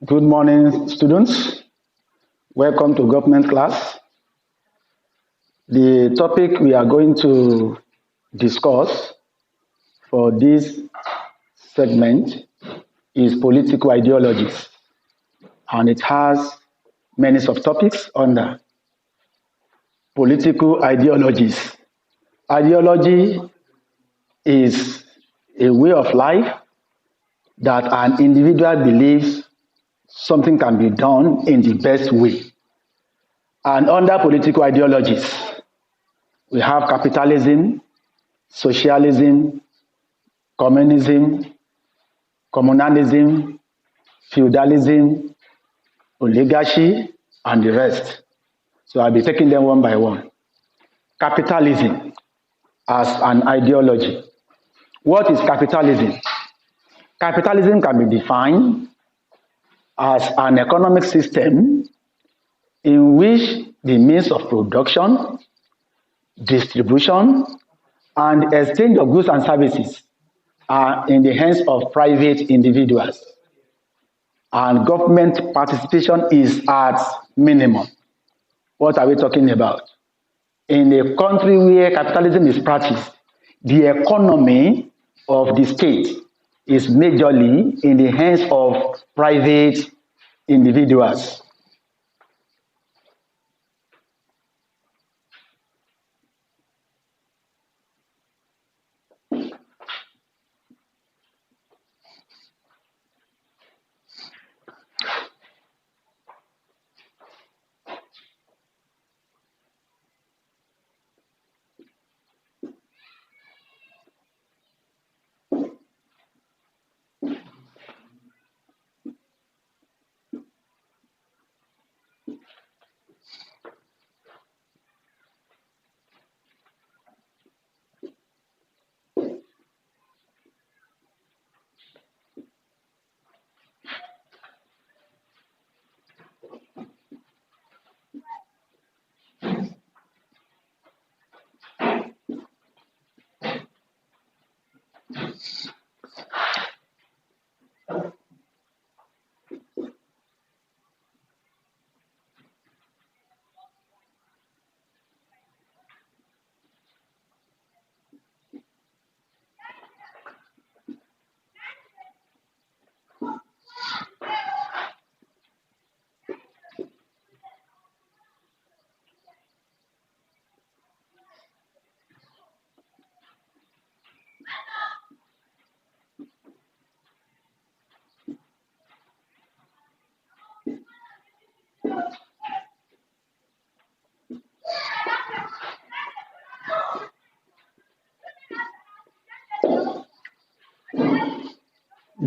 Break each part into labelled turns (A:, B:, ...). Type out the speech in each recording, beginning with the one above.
A: Good morning, students. Welcome to government class. The topic we are going to discuss for this segment is political ideologies, and it has many subtopics under political ideologies. Ideology is a way of life that an individual believes something can be done in the best way. And under political ideologies, we have capitalism, socialism, communism, communalism, feudalism, oligarchy, and the rest. So I'll be taking them one by one. Capitalism as an ideology. What is capitalism? Capitalism can be defined as an economic system in which the means of production, distribution, and exchange of goods and services are in the hands of private individuals, and government participation is at minimum. What are we talking about? In a country where capitalism is practiced, the economy of the state is majorly in the hands of private individuals.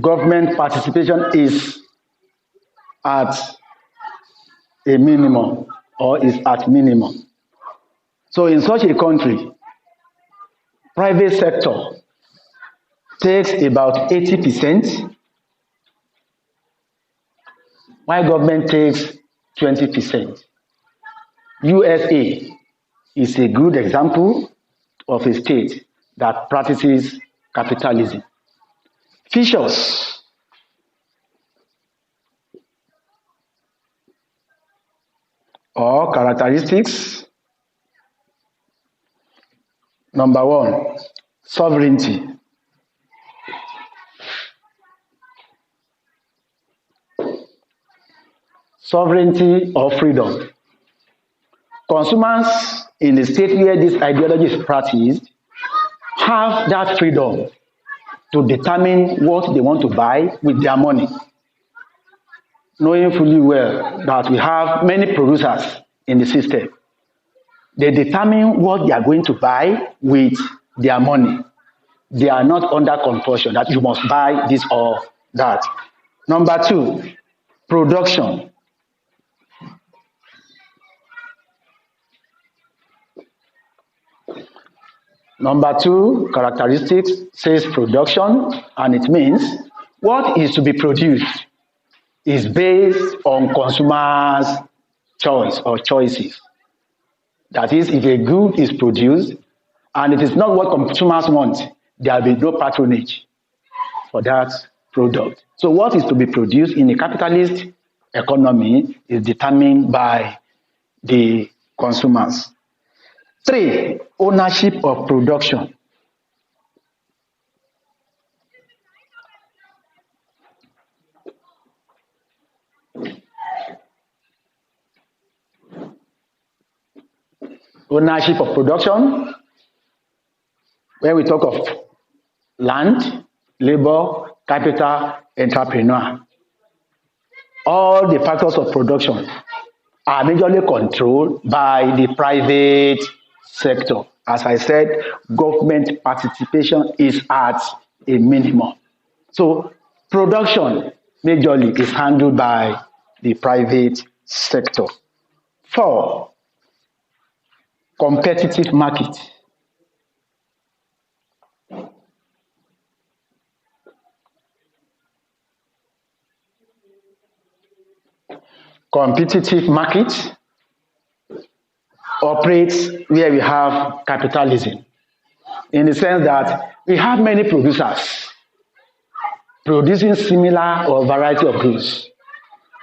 A: Government participation is at a minimum or is at minimum. So in such a country, private sector takes about 80%, while government takes 20%. USA is a good example of a state that practices capitalism. Features. Or characteristics. Number one, sovereignty. Sovereignty or freedom. Consumers in the state where this ideology is practiced have that freedom to determine what they want to buy with their money, knowing fully well that we have many producers in the system. They determine what they are going to buy with their money. They are not under compulsion that you must buy this or that. Number two, production. Number two characteristics says production, and it means what is to be produced is based on consumers' choice or choices. That is, if a good is produced and it is not what consumers want, there will be no patronage for that product. So what is to be produced in a capitalist economy is determined by the consumers. 3, ownership of production. Ownership of production, when we talk of land, labor, capital, entrepreneur, all the factors of production are majorly controlled by the private sector. As I said, government participation is at a minimum. So production majorly is handled by the private sector. 4, competitive market. Competitive market operates where we have capitalism, in the sense that we have many producers producing similar or variety of goods.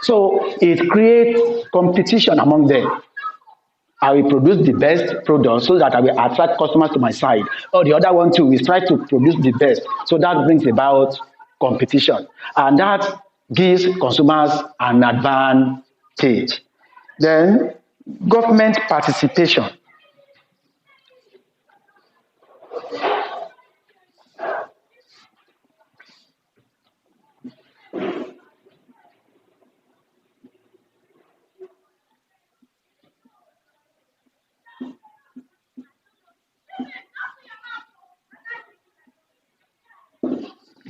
A: So it creates competition among them. I will produce the best product so that I will attract customers to my side. Or the other one too is try to produce the best. So that brings about competition. And that gives consumers an advantage. Then government participation.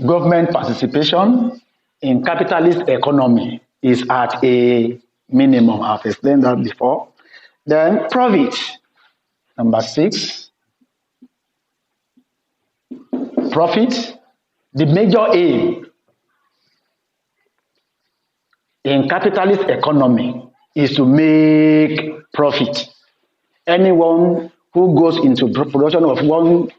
A: Government participation in capitalist economy is at a minimum. I've explained that before. Then profit, number 6. Profit, the major aim in capitalist economy is to make profit. Anyone who goes into production of one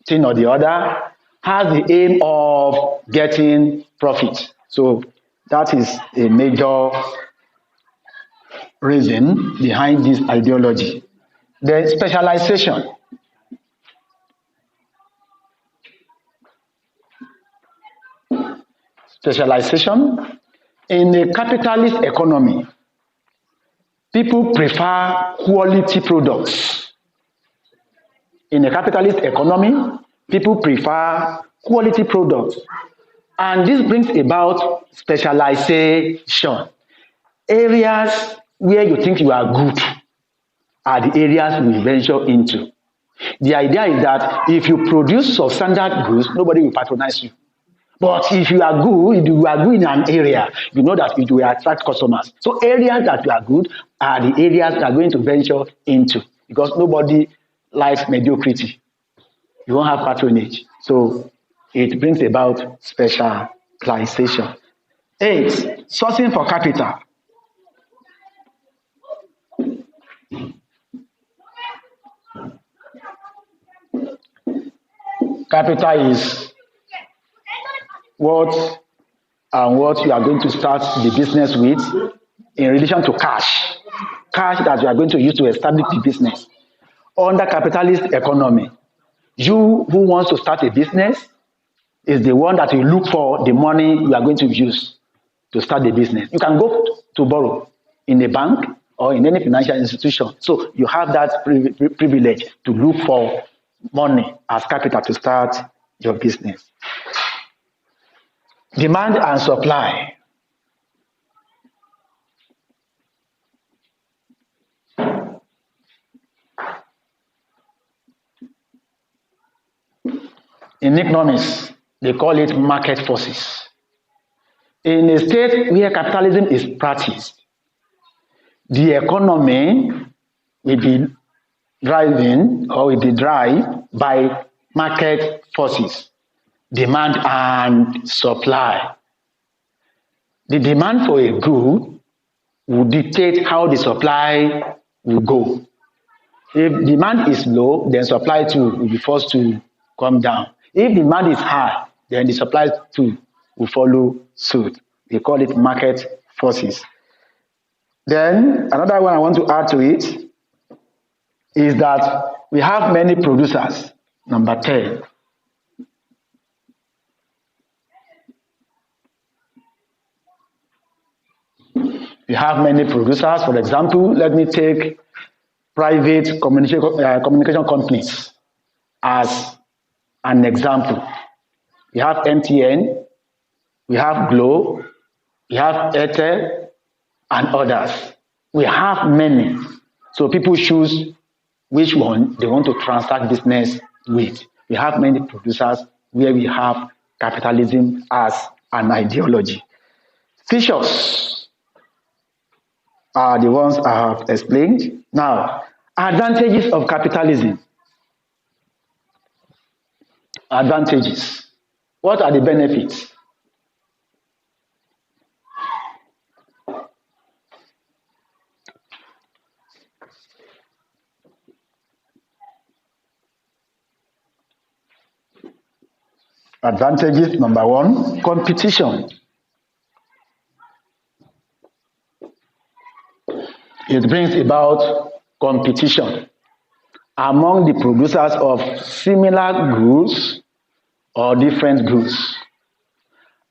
A: thing or the other has the aim of getting profit. So that is a major reason behind this ideology. Then specialization. Specialization. In a capitalist economy, people prefer quality products. In a capitalist economy, people prefer quality products. And this brings about specialization. Areas where you think you are good are the areas we venture into. The idea is that if you produce substandard goods, nobody will patronize you. But if you are good in an area, you know that it will attract customers. So areas that you are good are the areas that are going to venture into, because nobody likes mediocrity. You won't have patronage. So it brings about specialization. 8, sourcing for capital. Capital is what you are going to start the business with in relation to cash that you are going to use to establish the business. Under capitalist economy, you who wants to start a business is the one that will look for the money you are going to use to start the business. You can go to borrow in a bank or in any financial institution. So you have that privilege to look for money as capital to start your business. Demand and supply. In economics, they call it market forces. In a state where capitalism is practiced, the economy will be driven by market forces, demand and supply. The demand for a good will dictate how the supply will go. If demand is low, then supply too will be forced to come down. If demand is high, then the supply too will follow suit. We call it market forces. Then another one I want to add to it is that we have many producers. Number 10. We have many producers. For example, let me take private communication companies as an example. We have MTN, we have Glo, we have Airtel, and others. We have many. So people choose which one they want to transact business with. We have many producers where we have capitalism as an ideology. Features are the ones I have explained. Now, advantages of capitalism. Advantages. What are the benefits? Advantages, number 1, competition. It brings about competition among the producers of similar goods or different goods.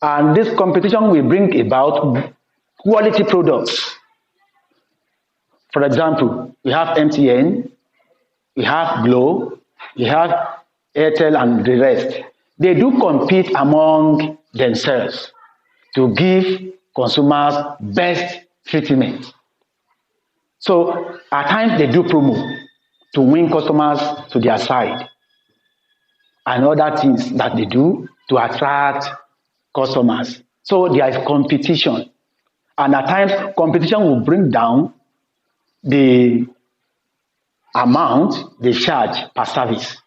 A: And this competition will bring about quality products. For example, we have MTN, we have Glo, we have Airtel and the rest. They do compete among themselves to give consumers best treatment. So at times they do promo to win customers to their side and other things that they do to attract customers. So there is competition. And at times competition will bring down the amount they charge per service.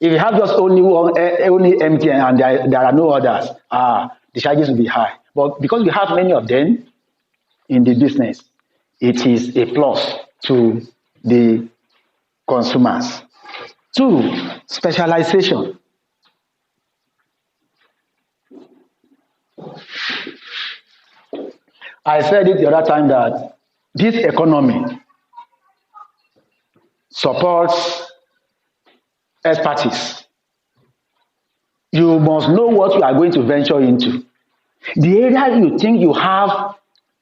A: If you have just only MTN and there are no others, the charges will be high. But because we have many of them in the business, it is a plus to the consumers. 2, specialization. I said it the other time that this economy supports expertise. You must know what you are going to venture into. The area you think you have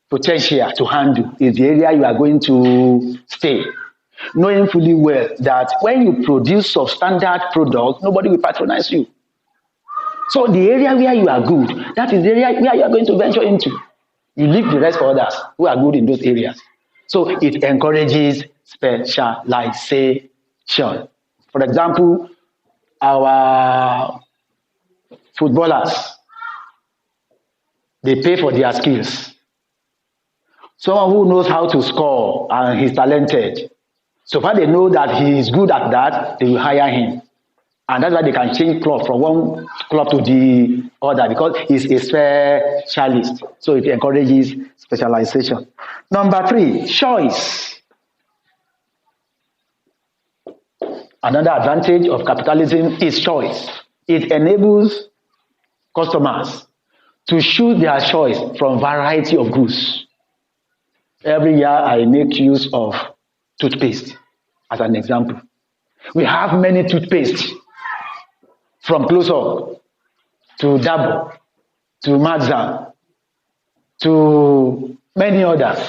A: potential to handle is the area you are going to stay, knowing fully well that when you produce substandard products, nobody will patronize you. So the area where you are good, that is the area where you are going to venture into. You leave the rest for others who are good in those areas. So it encourages specialization. For example, our footballers, they pay for their skills. Someone who knows how to score and he's talented, so far they know that he is good at that, they will hire him. And that's why they can change club from one club to the other because he's a specialist. So it encourages specialization. Number 3, choice. Another advantage of capitalism is choice. It enables customers to choose their choice from variety of goods. Every year I make use of toothpaste as an example. We have many toothpaste from Close-Up to Dabo to Mazda to many others.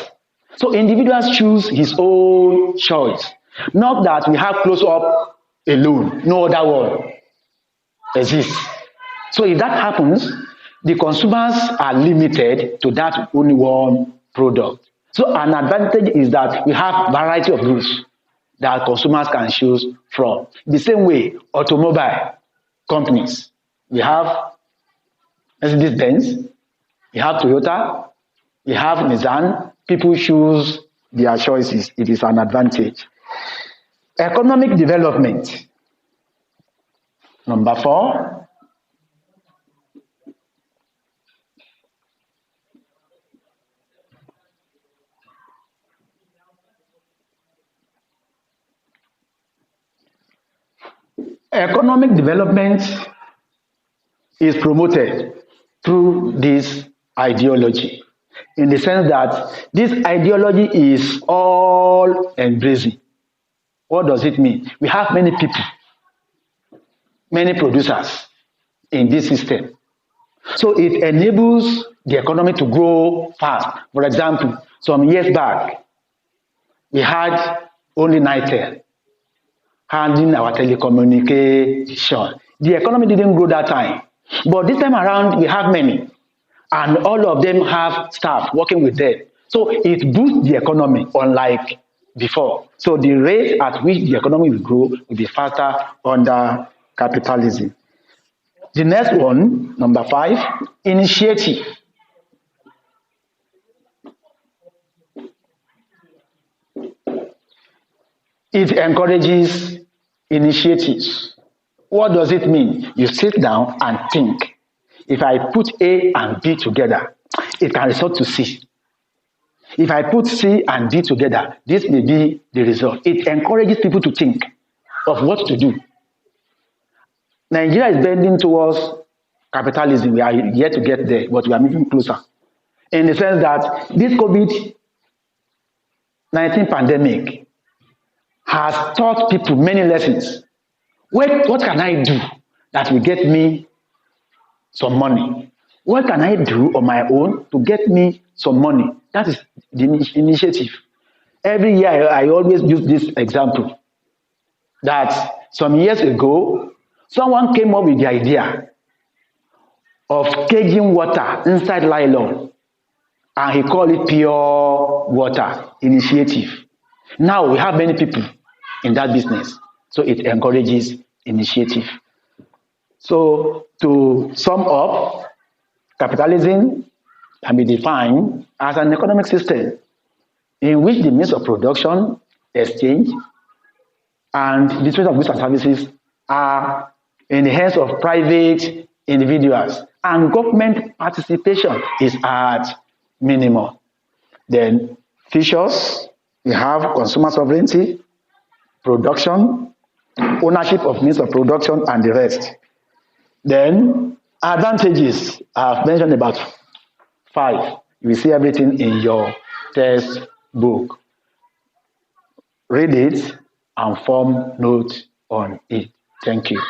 A: So individuals choose his own choice. Not that we have Close-Up alone, no other one exists. So if that happens, the consumers are limited to that only one product. So an advantage is that we have variety of goods that consumers can choose from. The same way, automobile companies. We have Mercedes-Benz, we have Toyota, we have Nissan. People choose their choices. It is an advantage. Economic development. Number 4. Economic development is promoted through this ideology, in the sense that this ideology is all embracing. What does it mean? We have many people, many producers in this system. So it enables the economy to grow fast. For example, some years back, we had only Nitel handling our telecommunication. The economy didn't grow that time. But this time around, we have many. And all of them have staff working with them. So it boosts the economy, unlike before. So the rate at which the economy will grow will be faster under capitalism. The next one, number 5, initiative. It encourages initiatives. What does it mean? You sit down and think. If I put A and B together, it can result to C. If I put C and D together, this may be the result. It encourages people to think of what to do. Nigeria is bending towards capitalism. We are yet to get there, but we are moving closer. In the sense that this COVID-19 pandemic has taught people many lessons. What can I do that will get me some money? What can I do on my own to get me some money? That is the initiative. Every year I always use this example that some years ago, someone came up with the idea of caging water inside nylon, and he called it pure water initiative. Now we have many people in that business, so it encourages initiative. So to sum up, capitalism can be defined as an economic system in which the means of production, exchange, and distribution of goods and services are in the hands of private individuals, and government participation is at minimum. Then features, we have consumer sovereignty, production, ownership of means of production, and the rest. Then advantages, I've mentioned about 5. You will see everything in your textbook. Read it and form notes on it. Thank you.